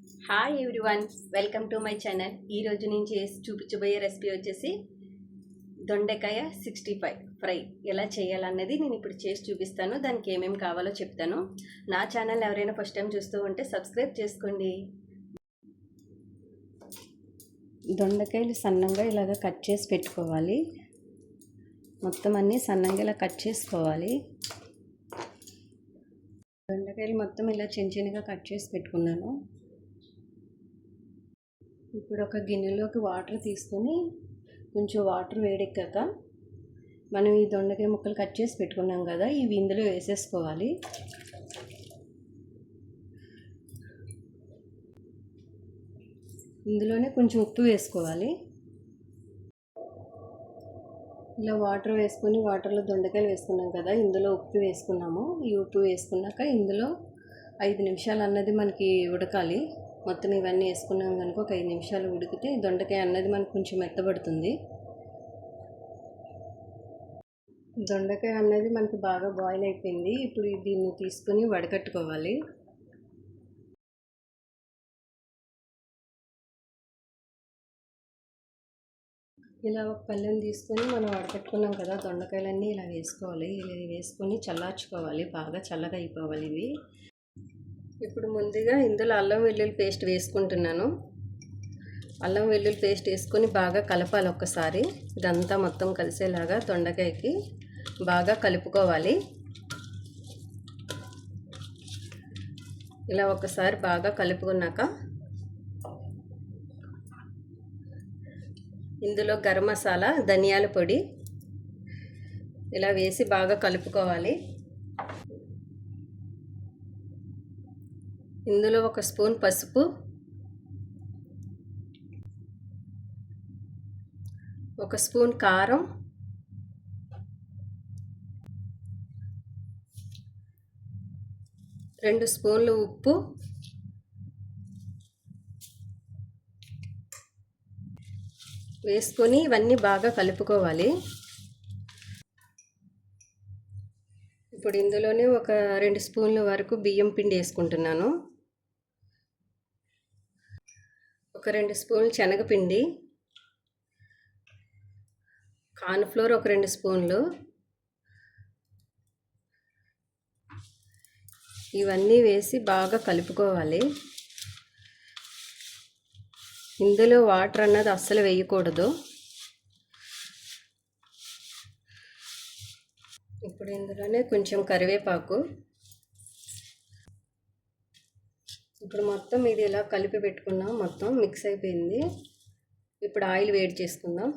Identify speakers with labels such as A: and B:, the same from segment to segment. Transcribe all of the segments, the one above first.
A: Hi everyone, welcome to my channel. ఈరోజు నేను చేసి చూపించబోయే రెసిపీ వచ్చేసి దొండకాయ 65 ఫ్రై ఎలా చేయాలన్నది నేను ఇప్పుడు చేసి చూపిస్తాను. దానికి ఏమేమి కావాలో చెప్తాను. నా ఛానల్ ఎవరైనా ఫస్ట్ టైం చూస్తూ ఉంటే సబ్స్క్రైబ్ చేసుకోండి. దొండకాయలు సన్నంగా ఇలాగ కట్ చేసి పెట్టుకోవాలి. మొత్తం అన్నీ సన్నంగా ఇలా కట్ చేసుకోవాలి. దొండకాయలు మొత్తం ఇలా చిన్న చిన్నగా కట్ చేసి పెట్టుకున్నాను. ఇప్పుడు ఒక గిన్నెలోకి వాటర్ తీసుకొని కొంచెం వాటర్ వేడెక్కాక మనం ఈ దొండకాయ ముక్కలు కట్ చేసి పెట్టుకున్నాం కదా, ఇవి ఇందులో వేసేసుకోవాలి. ఇందులోనే కొంచెం ఉప్పు వేసుకోవాలి. ఇలా వాటర్ వేసుకొని వాటర్లో దొండకాయలు వేసుకున్నాం కదా, ఇందులో ఉప్పు వేసుకున్నాము. ఈ ఉప్పు వేసుకున్నాక ఇందులో 5 నిమిషాలు అన్నది మనకి ఉడకాలి. మొత్తం ఇవన్నీ వేసుకున్నాం కనుక ఒక 5 నిమిషాలు ఉడికితే దొండకాయ అన్నది మనకు కొంచెం మెత్తబడుతుంది. దొండకాయ అన్నది మనకు బాగా బాయిల్ అయిపోయింది. ఇప్పుడు దీన్ని తీసుకొని వడకట్టుకోవాలి. ఇలా ఒక పళ్ళెం తీసుకొని మనం వడకట్టుకున్నాం కదా, దొండకాయలన్నీ ఇలా వేసుకోవాలి. ఇలా వేసుకొని చల్లార్చుకోవాలి. బాగా చల్లగా అయిపోవాలి ఇవి. ఇప్పుడు ముందుగా ఇందులో అల్లం వెల్లుల్లి పేస్ట్ వేసుకుంటున్నాను. అల్లం వెల్లుల్లి పేస్ట్ వేసుకొని బాగా కలపాలి. ఒక్కసారి ఇదంతా మొత్తం కలిసేలాగా దొండకాయకి బాగా కలుపుకోవాలి. ఇలా ఒకసారి బాగా కలుపుకున్నాక ఇందులో గరం మసాలా, ధనియాల పొడి ఇలా వేసి బాగా కలుపుకోవాలి. ఇందులో 1 స్పూన్ పసుపు, 1 స్పూన్ కారం, 2 స్పూన్లు ఉప్పు, వేసుకొని ఇవన్నీ బాగా కలుపుకోవాలి. ఇప్పుడు ఇందులోనే ఒక 2 స్పూన్ల వరకు బియ్యం పిండి వేసుకుంటున్నాను. ఒక 2 స్పూన్లు శనగపిండి, కార్న్ఫ్లోర్ ఒక 2 స్పూన్లు, ఇవన్నీ వేసి బాగా కలుపుకోవాలి. ఇందులో వాటర్ అన్నది అస్సలు వేయకూడదు. ఇప్పుడు ఇందులోనే కొంచెం కరివేపాకు. ఇప్పుడు మొత్తం ఇది ఇలా కలిపి పెట్టుకున్నాం. మొత్తం మిక్స్ అయిపోయింది. ఇప్పుడు ఆయిల్ వేడి చేసుకుందాం.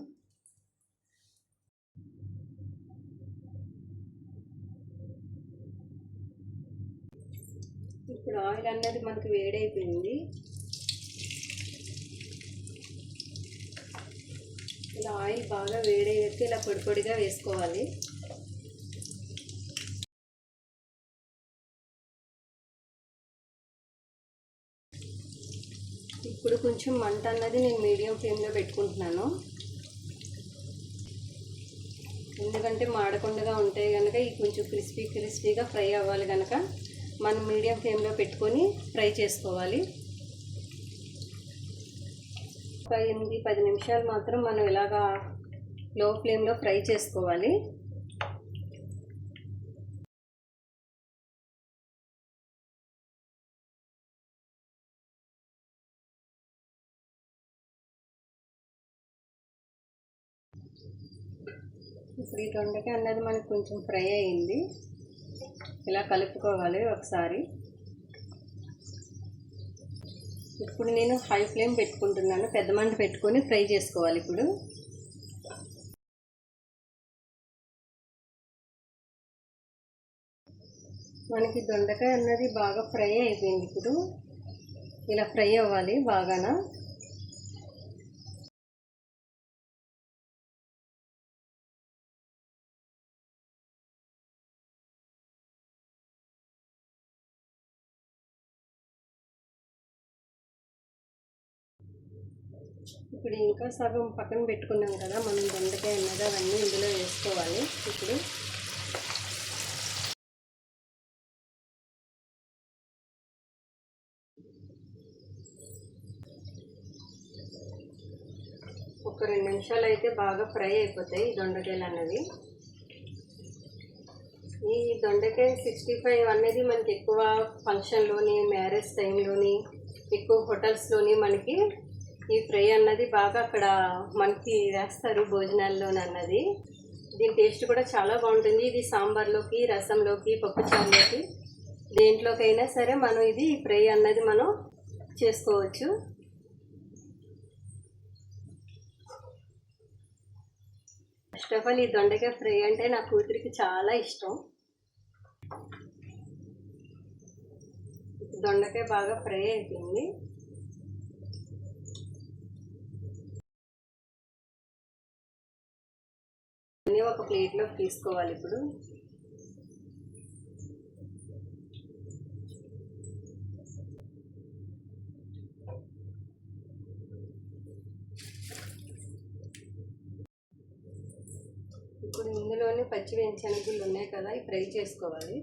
A: ఇప్పుడు ఆయిల్ అన్నది మనకి వేడైపోయింది. ఇలా ఆయిల్ బాగా వేడయ్యాక ఇలా పొడి పొడిగా వేసుకోవాలి. ఇప్పుడు కొంచెం మంట అన్నది నేను మీడియం ఫ్లేమ్లో పెట్టుకుంటున్నాను. ఎందుకంటే మాడకుండా ఉంటే కనుక ఇది కొంచెం క్రిస్పీగా ఫ్రై అవ్వాలి కనుక మనం మీడియం ఫ్లేమ్లో పెట్టుకొని ఫ్రై చేసుకోవాలి. ఒక 8-10 నిమిషాలు మాత్రం మనం ఇలాగా లో ఫ్లేమ్లో ఫ్రై చేసుకోవాలి. ఇప్పుడు ఈ దొండకాయ అన్నది మనకు కొంచెం ఫ్రై అయింది. ఇలా కలుపుకోవాలి ఒకసారి. ఇప్పుడు నేను హై ఫ్లేమ్ పెట్టుకుంటున్నాను. పెద్ద మంట పెట్టుకొని ఫ్రై చేసుకోవాలి. ఇప్పుడు మనకి దొండకాయ అన్నది బాగా ఫ్రై అయిపోయింది. ఇప్పుడు ఇలా ఫ్రై అవ్వాలి బాగానా. ఇప్పుడు ఇంకా సగం పక్కన పెట్టుకున్నాం కదా మనం దొండకాయ అన్నది, అవన్నీ ఇందులో వేసుకోవాలి. ఇప్పుడు ఒక 2 నిమిషాలు అయితే బాగా ఫ్రై అయిపోతాయి ఈ దొండకాయలు అన్నవి. ఈ దొండకాయ 65 అనేది మనకి ఎక్కువ ఫంక్షన్లోని, మ్యారేజ్ టైంలోని, ఎక్కువ హోటల్స్లోని మనకి ఈ ఫ్రై అన్నది బాగా అక్కడ మనకి వేస్తారు భోజనాల్లోని అన్నది. దీని టేస్ట్ కూడా చాలా బాగుంటుంది. ఇది సాంబార్లోకి, రసంలోకి, పప్పుచారులోకి దేంట్లోకైనా సరే మనం ఇది ఫ్రై అన్నది మనం చేసుకోవచ్చు. ఫస్ట్ ఆఫ్ ఆల్ ఈ దొండకాయ ఫ్రై అంటే నా కూతురికి చాలా ఇష్టం. దొండకాయ బాగా ఫ్రై అయిపోయింది. అన్నీ ఒక ప్లేట్లోకి తీసుకోవాలి. ఇప్పుడు ఇందులోనే పచ్చి వేరుశనగలు ఉన్నాయి కదా, ఇవి ఫ్రై చేసుకోవాలి.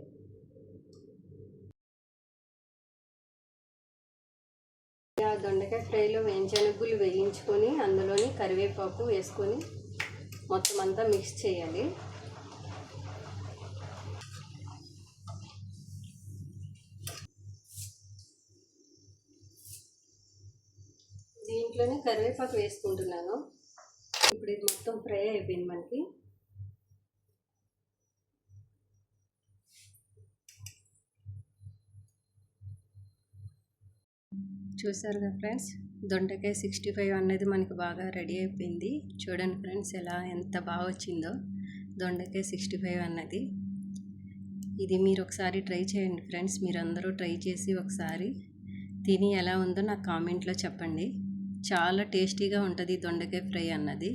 A: ఆ దొండకాయ ఫ్రైలో వేరుశనగలు వేయించుకొని అందులోని కరివేపాకు వేసుకొని మొత్తం అంతా మిక్స్ చేయాలి. దీంట్లోనే కరివేపాకు వేసుకుంటున్నాను. ఇప్పుడు ఇది మొత్తం ఫ్రై అయిపోయింది మనకి. చూసారు కదా ఫ్రెండ్స్, దొండకాయ 65 అనేది మనకి బాగా రెడీ అయిపోయింది. చూడండి ఫ్రెండ్స్, ఎంత బాగా వచ్చిందో దొండకాయ 65 అన్నది. ఇది మీరు ఒకసారి ట్రై చేయండి ఫ్రెండ్స్. మీరు అందరూ ట్రై చేసి ఒకసారి తిని ఎలా ఉందో నాకు కామెంట్లో చెప్పండి. చాలా టేస్టీగా ఉంటుంది దొండకాయ ఫ్రై అన్నది.